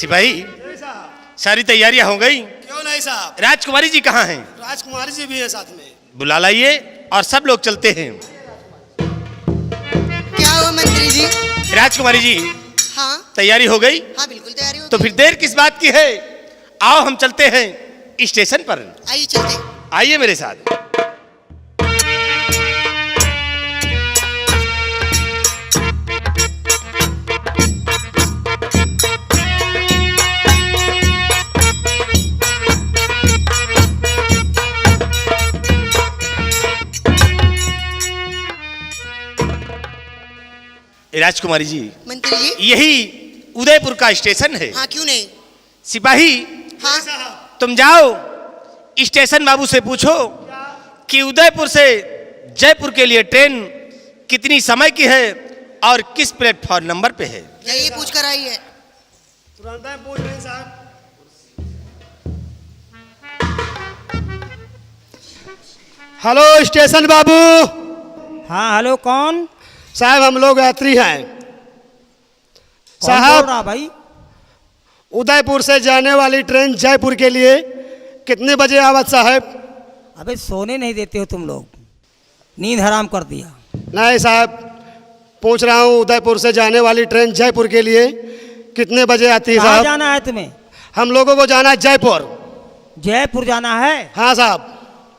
सिपाही सारी तैयारियां हो गई? क्यों नहीं साहब? राजकुमारी जी कहाँ हैं? राजकुमारी जी भी है साथ में। बुला लाइए और सब लोग चलते हैं। क्या हुआ मंत्री जी? राजकुमारी जी हाँ तैयारी हो गई? हाँ बिल्कुल तैयारी हो तो फिर देर किस बात की है? आओ हम चलते हैं स्टेशन पर। आइए चलते। आइए मेरे साथ। राजकुमारी जी मंत्री जी यही उदयपुर का स्टेशन है। हाँ क्यों नहीं? सिपाही हाँ तुम जाओ स्टेशन बाबू से पूछो कि उदयपुर से जयपुर के लिए ट्रेन कितनी समय की है और किस प्लेटफॉर्म नंबर पे है। यही पूछ कर आई है। तुरंत ही पूछ रहे हैं साहब। हेलो स्टेशन बाबू। हाँ हेलो कौन? साहब हम लोग यात्री हैं। कौन साहब बोल रहा भाई? उदयपुर से जाने वाली ट्रेन जयपुर के लिए कितने बजे आवत साहब? अबे सोने नहीं देते हो तुम लोग, नींद हराम कर दिया। नहीं साहब पूछ रहा हूँ उदयपुर से जाने वाली ट्रेन जयपुर के लिए कितने बजे आती है कहाँ साहब? जाना है तुम्हें? हम लोगों को जाना है जयपुर। जयपुर जाना है? हाँ साहब।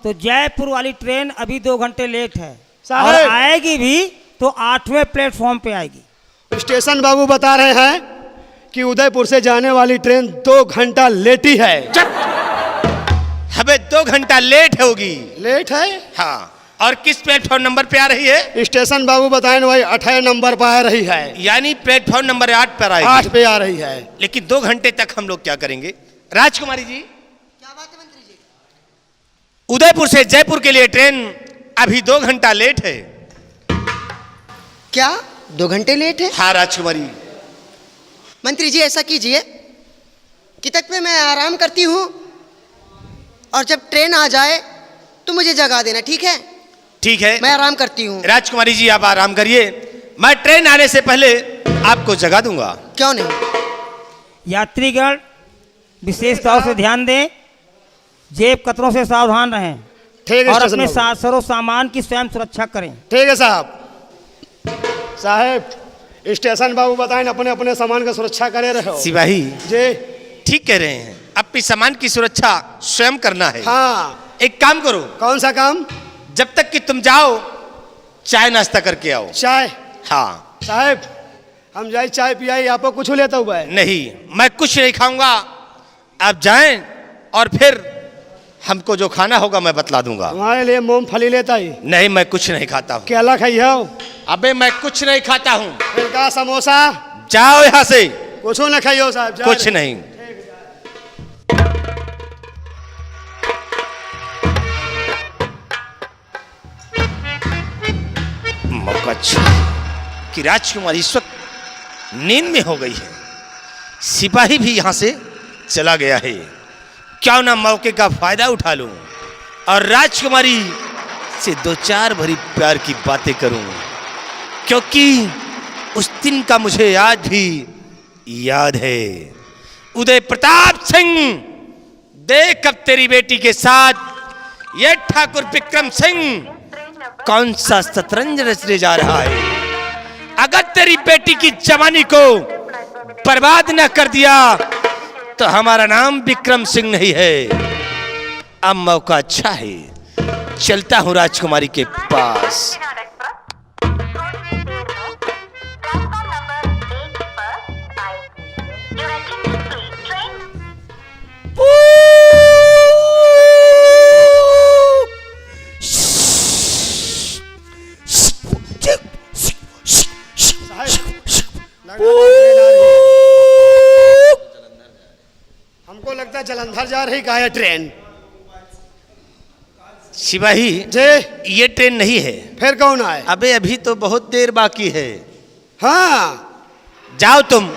तो जयपुर वाली ट्रेन अभी 2 घंटे लेट है साहब। और आएगी भी तो 8वें प्लेटफॉर्म पे आएगी। स्टेशन बाबू बता रहे हैं कि उदयपुर से जाने वाली ट्रेन 2 घंटा लेटी है। हमें 2 घंटा लेट होगी। लेट है? हाँ और किस प्लेटफॉर्म नंबर पे आ रही है? स्टेशन बाबू बताए ना भाई 8 नंबर पर आ रही है। यानी प्लेटफॉर्म नंबर 8 पर आएगी। 8 पे आ रही है। लेकिन 2 घंटे तक हम लोग क्या करेंगे? राजकुमारी जी क्या बात है मंत्री जी? उदयपुर से जयपुर के लिए ट्रेन अभी 2 घंटा लेट है। क्या 2 घंटे लेट है? हाँ राजकुमारी। मंत्री जी ऐसा कीजिए कि तक पे मैं आराम करती हूँ और जब ट्रेन आ जाए तो मुझे जगा देना, ठीक है? ठीक है मैं आराम करती हूँ। राजकुमारी जी आप आराम करिए, मैं ट्रेन आने से पहले आपको जगा दूंगा। क्यों नहीं? यात्रीगण विशेष तौर से ध्यान दें, जेब कतरों से सावधान रहें ठीक है और स्टेशन अपने बाबू। सरो सामान की स्वयं सुरक्षा करें। ठीक है साहब। साहब स्टेशन बाबू बताएं अपने अपने सामान का सुरक्षा करे रहो। सिपाही जी ठीक कह रहे हैं, अपनी सामान की सुरक्षा स्वयं करना है। हाँ। एक काम करो, कौन सा काम? जब तक कि तुम जाओ चाय नाश्ता करके आओ। चाय? हाँ। साहब हम जाए चाय पियाई आपको कुछ लेता हुआ है? नहीं मैं कुछ नहीं खाऊंगा, आप जाएं और फिर हमको जो खाना होगा मैं बतला दूंगा। तुम्हारे लिए मूंगफली लेता ही? नहीं मैं कुछ नहीं खाता हूँ। केला खाई हो? अबे मैं कुछ नहीं खाता हूँ। फिर का समोसा? जाओ यहाँ से। कुछ न खाइयो साहब। जा कुछ रहे। नहीं। मौका अच्छा कि राजकुमारी इस वक्त नींद में हो गई है, सिपाही भी यहाँ से चला गया है। क्यों ना मौके का फायदा उठा लूं और राजकुमारी से 2-4 भरी प्यार की बातें करूं, क्योंकि उस दिन का मुझे आज भी याद है। उदय प्रताप सिंह देख अब तेरी बेटी के साथ ये ठाकुर विक्रम सिंह कौन सा शतरंज रचने जा रहा है। अगर तेरी बेटी की जवानी को बर्बाद न कर दिया तो हमारा नाम विक्रम सिंह नहीं है। अब मौका अच्छा है, चलता हूं राजकुमारी के पास। हमको लगता है जलंधर जा रही का है ट्रेन। सिपाही जी ये ट्रेन नहीं है। फिर कौन आए? अबे अभी तो बहुत देर बाकी है। हाँ जाओ तुम,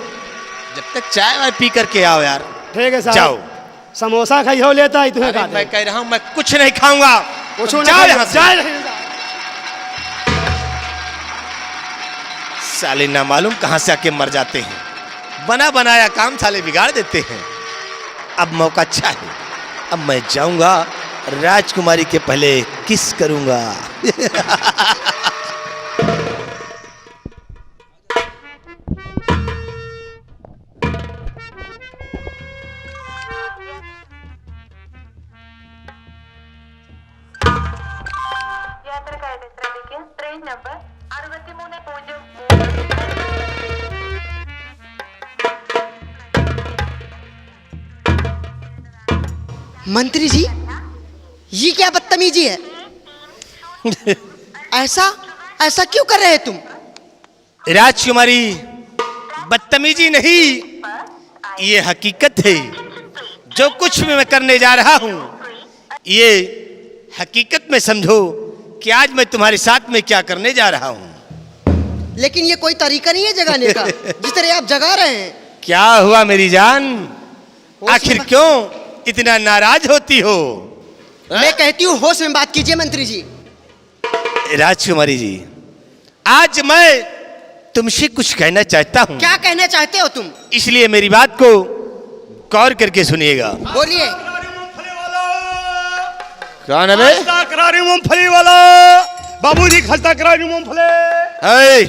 जब तक चाय वाय पी करके आओ यार। ठीक है साहब। जाओ। समोसा खाई हो लेता ही तुम्हें? अरे मैं कह रहा हूं मैं कुछ नहीं खाऊंगा। तुम जाओ यहाँ से। साले ना मालूम कहां से आके मर जाते हैं। बना बनाया काम साले बिगाड़ देते हैं। अब मौका अच्छा है, अब मैं जाऊंगा राजकुमारी के पहले किस करूंगा। യാത്രക്കാരുടെ ശ്രദ്ധിക്കുക. Train number 6303. मंत्री जी, ये क्या बदतमीजी है? ऐसा ऐसा क्यों कर रहे हैं तुम? राजकुमारी, बदतमीजी नहीं, ये हकीकत है। जो कुछ भी मैं करने जा रहा हूं, ये हकीकत में समझो कि आज मैं तुम्हारे साथ में क्या करने जा रहा हूं। लेकिन ये कोई तरीका नहीं है जगाने का, जिस तरह आप जगा रहे हैं। क्या हुआ मेरी जान, आखिर क्यों इतना नाराज होती हो? मैं कहती हूँ होश में बात कीजिए मंत्री जी। राजकुमारी जी, आज मैं तुमसे कुछ कहना चाहता हूं, क्या कहना चाहते हो तुम? इसलिए मेरी बात को गौर करके सुनिएगा। बोलिए। कौन है बे? खस्ता करारी मूंगफली वाला बाबूजी, खस्ता करारी मूंगफली। ऐ,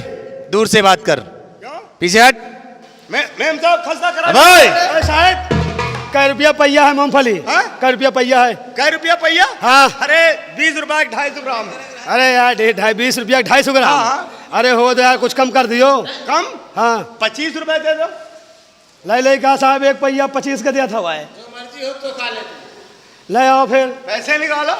दूर से बात कर, पीछे हट। मैम साहब, खस्ता करारी। अबे! अरे साहब, कै रुपया पहिया है मूंगफली? कै रुपया पहिया है? कै रुपया पहिया? हाँ। अरे 20 रुपया 250 ग्राम। अरे यार 20 रुपया 250 ग्राम। हाँ। अरे हो तो यार कुछ कम कर दियो। कम? हाँ 25 रुपए दे दो। ले कहा साहब, एक पहिया 25 का दिया था भाई। जो मर्जी हो तो खा ले। ले आओ फिर पैसे निकालो।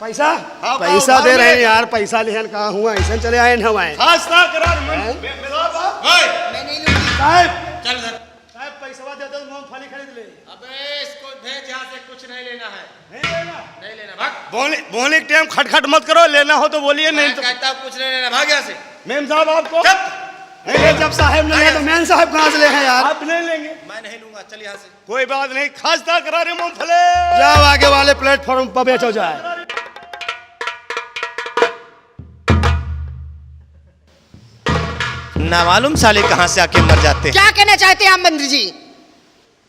पैसा। हाँ, पैसा भाव दे रहे हैं में। यार, पैसा लिहन कहाँ हुआ, ऐसे चले आए न हमारे खास्ता करार हैं? मैं नहीं लूंगी। साहब। चल इधर। साहब पैसा दे दो, मूंगफली खरीद ले। अबे इसको भेज, यहाँ से कुछ नहीं लेना है। नहीं लेना। नहीं लेना, भाग। बोलने के टाइम खटखट मत करो, लेना हो तो बोलिए, नहीं तो कहता कुछ नहीं लेना, भाग यहाँ से। मेम साहब आपको चुप। जब साहब ने लिया तो मैन साहब कहाँ से ले हैं यार? आप नहीं लेंगे, मैं नहीं लूंगा, चल यहाँ से। कोई बात नहीं। खास्ता करार मूंगफली। जाओ आगे वाले प्लेटफॉर्म पर बेचो जाए। ना मालूम साले कहां से आके मर जाते हैं। क्या कहना चाहते हैं आप मंत्री जी?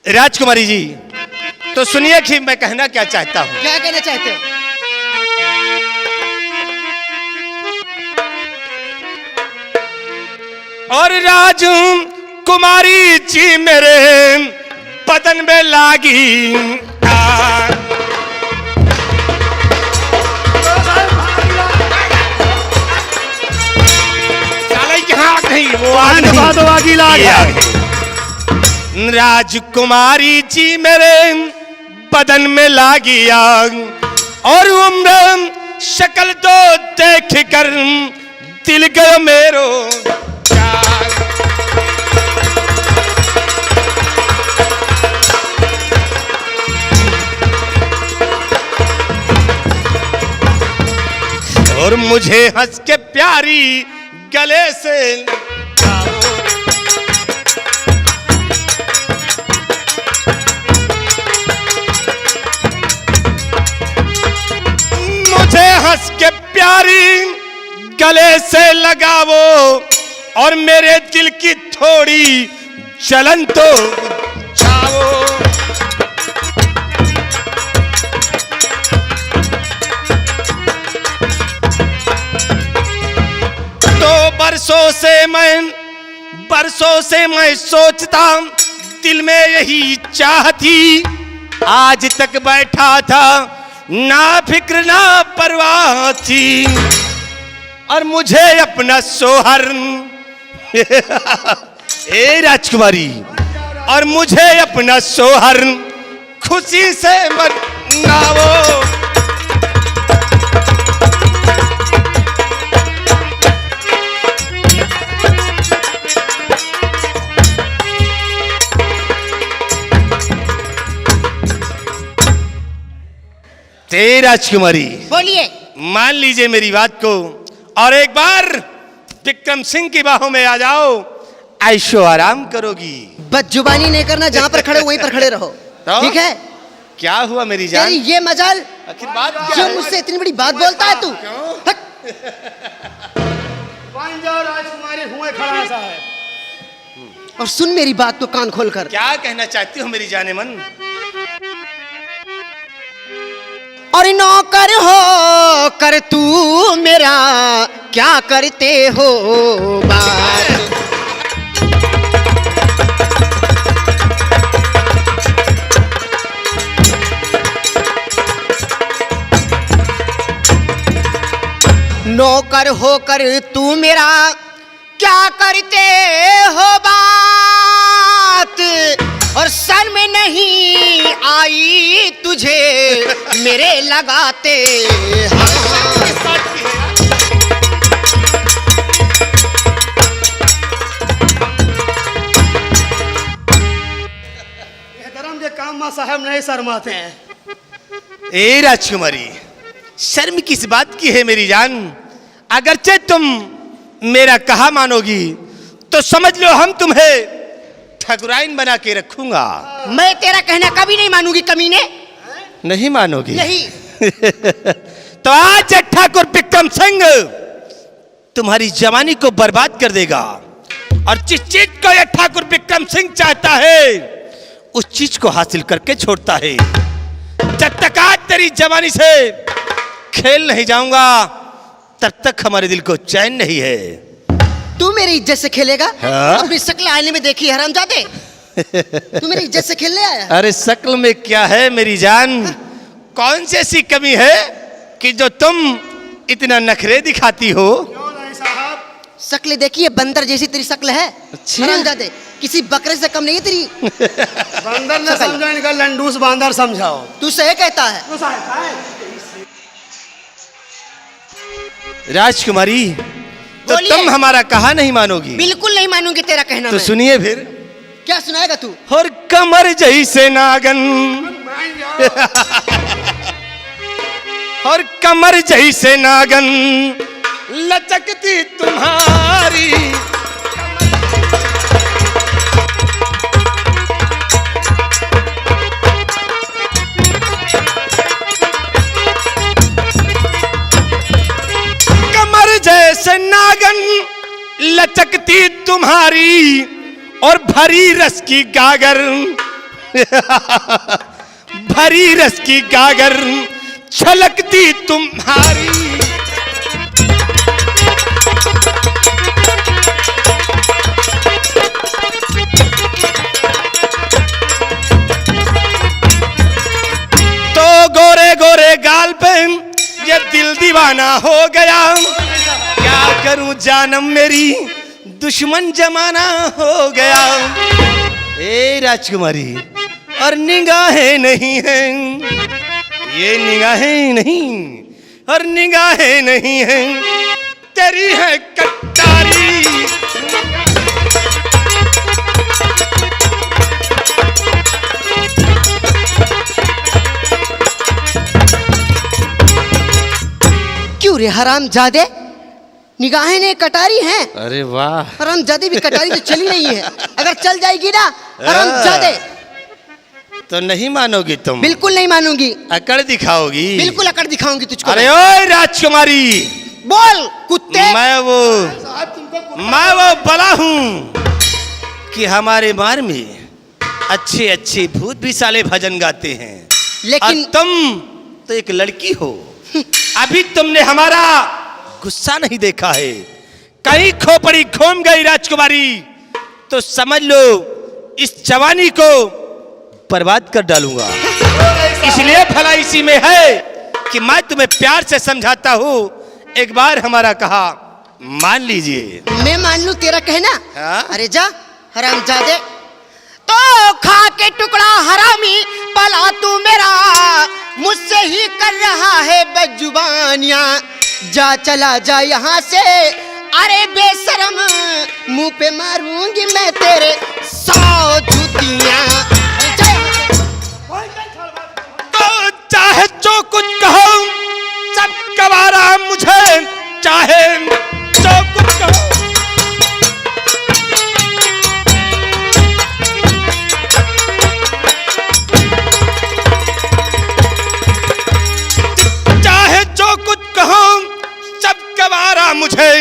राजकुमारी जी, तो सुनिए कि मैं कहना क्या चाहता हूं। क्या कहना चाहते हो? और राजकुमारी जी मेरे बदन में लागी आग। साले यहाँ आग नहीं, वो आग नहीं, तो आगी लाग ये है। आग है। राजकुमारी जी मेरे बदन में लागी आग, और उम्र शक्ल तो देख कर दिल गयो मेरो जाग। और मुझे हंस के प्यारी गले से लगाओ। मुझे हंस के प्यारी गले से लगाओ, और मेरे दिल की थोड़ी जलन तो बुझाओ। बरसों से मैं सोचता, दिल में यही चाह थी, आज तक बैठा था ना फिक्र ना परवाह थी, और मुझे अपना सोहर ए राजकुमारी, और मुझे अपना सोहर खुशी से मनाओ। राजकुमारी, बोलिए। मान लीजिए मेरी बात को, और एक बार विक्रम सिंह की बाहों में आ जाओ, ऐशो आराम करोगी। बदजुबानी नहीं करना, जहाँ पर खड़े हो वहीं पर खड़े रहो, तो? ठीक है? क्या हुआ मेरी जान? तेरी ये मजाल, आखिर बात क्या जो है? मुझसे इतनी बड़ी बात बोलता है तू? हट। राजकुमारी हुए खड़ा है साहब। और सुन मेरी बात को कान खोलकर। क्या कहना चाहती हो मेरी जाने मन? और नौकर हो कर तू मेरा क्या करते हो बात। नौकर होकर तू मेरा क्या करते हो बात, और सर में नहीं आई तुझे मेरे लगाते धर्म के काम में साहब नहीं शर्माते हैं। ए राजकुमारी, शर्म किस बात की है मेरी जान? अगरचे तुम मेरा कहा मानोगी तो समझ लो हम तुम्हें ठकुराइन बना के रखूंगा। मैं तेरा कहना कभी नहीं मानूंगी कमीने। नहीं मानोगी? नहीं। तो आज ठाकुर विक्रम सिंह तुम्हारी जवानी को बर्बाद कर देगा, और जिस चीज को यह ठाकुर विक्रम सिंह चाहता है उस चीज को हासिल करके छोड़ता है। जब तक आज तेरी जवानी से खेल नहीं जाऊंगा तब तक हमारे दिल को चैन नहीं है। तू मेरी इज्जत से खेलेगा? हाँ? अपनी शक्ल आईने में देखी हरामजादे। तू मेरी इज्जत से खेलने आया? अरे शक्ल में क्या है मेरी जान? कौन सी ऐसी कमी है कि जो तुम इतना नखरे दिखाती हो? क्यों नहीं साहब? शक्ल देखिए, बंदर जैसी तेरी शक्ल है। अच्छा। हरामजादे, किसी बकरे से कम नहीं है तेरी। बंदर ने समझा, इनका लंडूस बांदर समझाओ। तू सही कहता है। तो साहब है। राजकुमारी, तो बोलिए। तुम हमारा कहा नहीं मानोगी? बिल्कुल नहीं मानूंगी तेरा कहना। तो मैं सुनिए फिर। क्या सुनाएगा तू? और कमर जैसे नागन, और कमर जैसे नागन लचकती तुम्हारी, कमर जैसे नागन लचकती तुम्हारी, और भरी रस की गागर भरी रस की गागर छलकती तुम्हारी। तो गोरे गोरे गाल पे ये दिल दीवाना हो गया, क्या करूं जानम मेरी दुश्मन जमाना हो गया। ए राजकुमारी, और निगाहें नहीं हैं, ये निगाहें नहीं, और निगाहें नहीं हैं तेरी है कटारी। क्यों रे हरामजादे, निगाहें ने कटारी हैं? अरे वाह, हरामजादे भी कटारी तो चली नहीं है। अगर चल जाएगी ना हरामजादे, तो नहीं मानोगी तुम? बिल्कुल नहीं मानूंगी। अकड़ दिखाओगी? बिल्कुल अकड़ दिखाऊंगी तुझको। अरे ओए राजकुमारी, बोल कुत्ते। मैं वो बला हूं कि हमारे मार में अच्छे अच्छे भूत भी साले भजन गाते हैं, लेकिन और तुम तो एक लड़की हो। अभी तुमने हमारा गुस्सा नहीं देखा है, कहीं खोपड़ी घूम गई राजकुमारी तो समझ लो इस जवानी को बर्बाद कर डालूंगा। इसलिए भला इसी में है कि मैं तुम्हें प्यार से समझाता हूं, एक बार हमारा कहा मान लीजिए। मैं मान लूं तेरा कहना? हाँ? अरे जा हरामजादे, तो खा के टुकड़ा हरामी भला तू मेरा मुझसे ही कर रहा है बदजुबानियां। जा चला जा यहाँ से, अरे बेशरम मुंह पे मारूंगी मैं तेरे 100 जूतियां। तो चाहे जो कुछ कहो सब गवारा मुझे, चाहे जो कुछ कहो। चाहे जो कुछ कहो सब गवारा मुझे,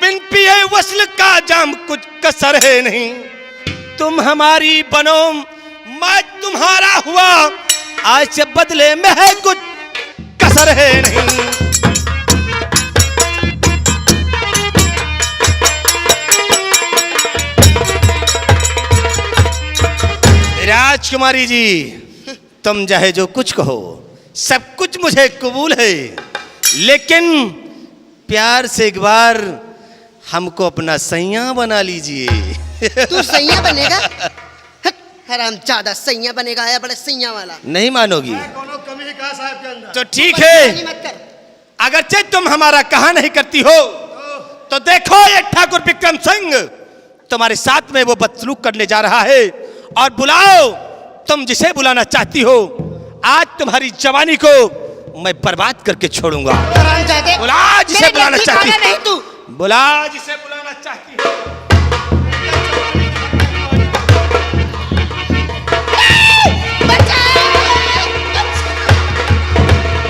बिन पिए वस्ल का जाम कुछ कसर है नहीं। तुम हमारी बनो, मैं तुम्हारा हुआ, आज से बदले में है कुछ कसर है नहीं। राजकुमारी जी, तुम चाहे जो कुछ कहो, सब कुछ मुझे कबूल है, लेकिन प्यार से एक बार हमको अपना सैया बना लीजिए। तू सैया बनेगा? हरामजादा सैया बनेगा, आया बड़ा सैया वाला। नहीं मानोगी कोनो कमी है का साहब के अंदर? तो ठीक है, मत कर। अगरचे तुम हमारा कहा नहीं करती हो, तो देखो ये ठाकुर विक्रम सिंह तुम्हारे साथ में वो बदसलूक करने जा रहा है, और बुलाओ तुम जिसे बुलाना चाहती हो। आज तुम्हारी जवानी को मैं बर्बाद करके छोड़ूंगा। हरामजादे, बुला जिसे मेरे बुलाना दिल चाहती ठिकाना नहीं तू। बुला जिसे बुलाना चाहती हो।